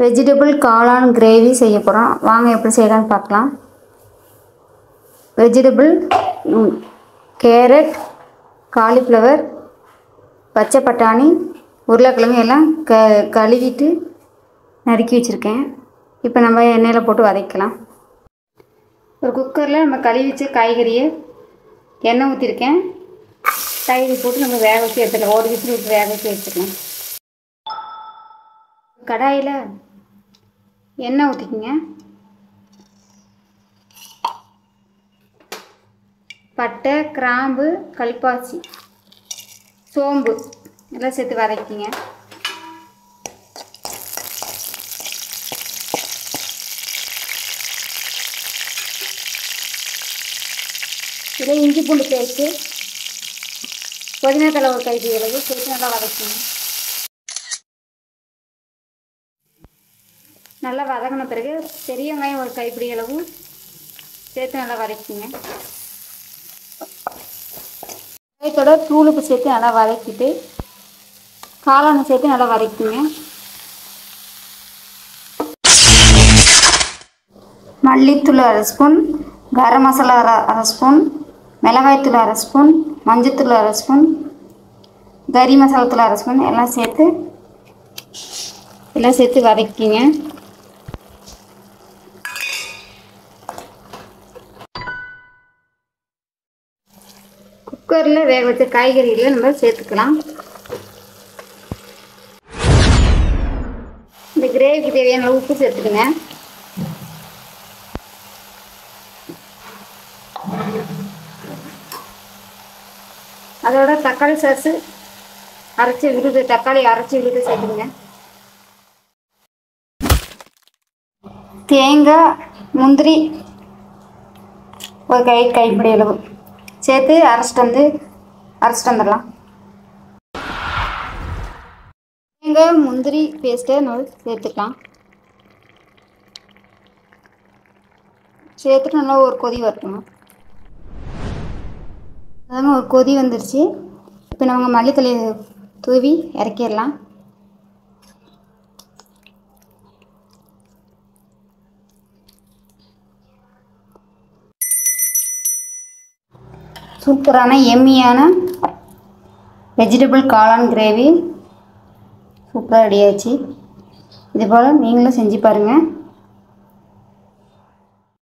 Vegetable காளான் gravy செய்ய போகிறோம். வாங்க எப்படி செய்யலான்னு பார்க்கலாம். வெஜிடபிள் கேரட், காலிஃப்ளவர், பச்சை பட்டாணி, உருளைக்கிழங்கு எல்லாம் கழுவிட்டு நறுக்கி வச்சுருக்கேன். இப்போ நம்ம எண்ணெயில் போட்டு வதக்கலாம். ஒரு குக்கரில் நம்ம கழுவி வச்ச காய்கறியை எண்ணெய் ஊற்றிருக்கேன். காய்கறி போட்டு நம்ம வேக வச்சு எடுத்துக்கலாம். ஒரு விசில் விட்டு வேக வச்சு எடுத்துக்கலாம். கடாயில் எண்ணெய் ஊற்றிக்கிங்க. பட்டை, கிராம்பு, கல்பாசி, சோம்பு எல்லாம் சேர்த்து வதக்கிங்க. இதில் இஞ்சி பூண்டு பேஸ்ட்டு, புதினா தழை ஒரு கைப்பிடி அளவு சேர்த்து நல்லா வதக்கிங்க. நல்லா வதங்கின பிறகு பெரிய வெங்காயம் ஒரு கைப்பிடி அளவு சேர்த்து நல்லா வதக்கிங்க. வெங்காயத்தோட தூளுப்பு சேர்த்து நல்லா வதக்கிட்டு காளானை சேர்த்து நல்லா வதக்கிங்க. மல்லித்தூள் அரை ஸ்பூன், கரம் மசாலா அரை ஸ்பூன், மிளகாய்த்தூள் அரை ஸ்பூன், மஞ்சத்தூள் அரை ஸ்பூன், கறி மசாலா தூள் அரை ஸ்பூன் எல்லாம் சேர்த்து வதக்கிங்க. குக்கரில் வேக வச்ச காய்கறிகளை நம்ம சேர்த்துக்கலாம். இந்த கிரேவிக்கு தேவையான உப்பு சேர்த்துக்குங்க. அதோட தக்காளி சாஸு தக்காளி அரைச்சி விழுது சேர்த்துக்குங்க. தேங்காய், முந்திரி ஒரு கைப்பிடி அளவு சேர்த்து அரைச்சிட்டு வந்துடலாம். தேங்காய் முந்திரி பேஸ்ட்டை நம்ம சேர்த்துக்கலாம். சேர்த்துட்டு நல்லா ஒரு கொதி வரணும். அதாவது ஒரு கொதி வந்துடுச்சு. இப்போ நம்ம மல்லித்தலையை தூவி இறக்கிடலாம். சூப்பரான எம்மியான வெஜிடபிள் காளான் கிரேவி சூப்பராக ரெடி ஆச்சு. இதுபோல் நீங்களும் செஞ்சு பாருங்கள்.